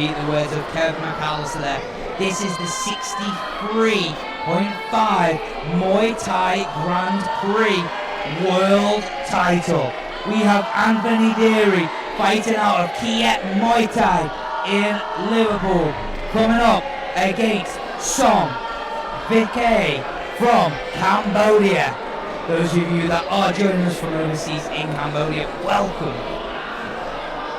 repeat the words of Kevin McAllister there. This is the 63.5 Muay Thai Grand Prix World title. We have Anthony Deary fighting out of Kiet Muay Thai in Liverpool, coming up against Som Vickay from Cambodia. Those of you that are joining us from overseas in Cambodia, welcome.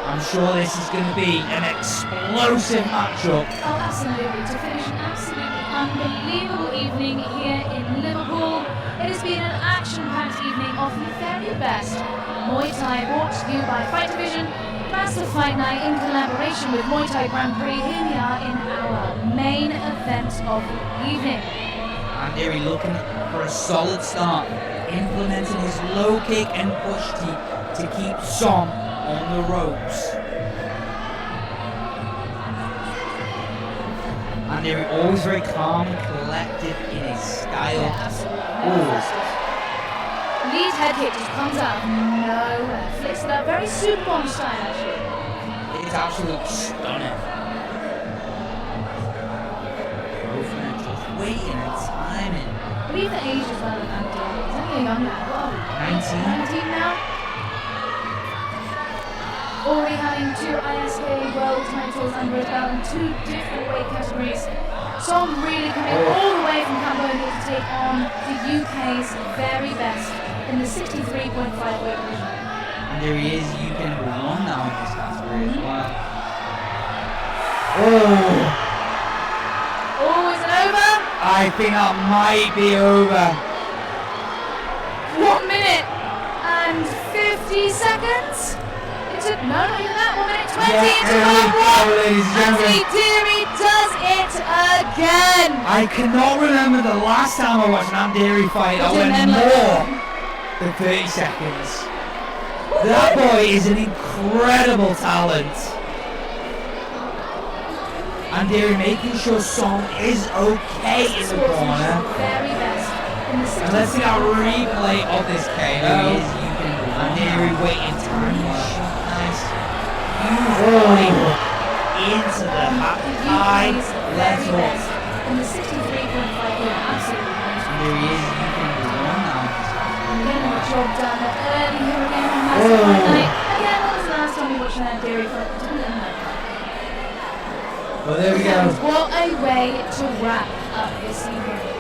I'm sure this is going to be an explosive matchup. Oh, absolutely. To finish an absolutely unbelievable evening here in Liverpool. It has been an action-packed evening of the very best Muay Thai, brought to you by Fight Division, Master Fight Night in collaboration with Muay Thai Grand Prix. Here we are in our main event of the evening. And Deary looking for a solid start, implementing his low kick and push to keep Som on the ropes. And Deary always very calm and collected in his style. Yeah, absolutely. Lead head kick just comes out of nowhere. Flicks it up, very super bomb style actually. It is absolutely stunning. Both men just waiting and timing. I believe the age as well of Anthony. He's only a young lad. What are we? 19 now? Already having 2 ISK world titles under his belt in 2 different weight categories. Som really coming all the way from Cambodia to take on the UK's very best in the 63.5 weight division. And there he is, UK number 1 now in this category as well. Oh, is it over? I think that might be over. 1 minute and 50 seconds. No, not even that. 1 minute 20 into round 1. Anthony Deary does it again. I cannot remember the last time I watched an Deary fight that went more than 30 seconds. That boy is an incredible talent. And Deary making sure Som is okay in the corner. Very best. And let's see that replay of this KO. And Deary waiting time. Into the high left hook. In the 63.5 weight, absolutely. And there he is, you can go on now. Getting the job done early here again on Master Fight Night. Again, when was the last time we watched an Deary fight? Well, there we go. What a way to wrap up this evening.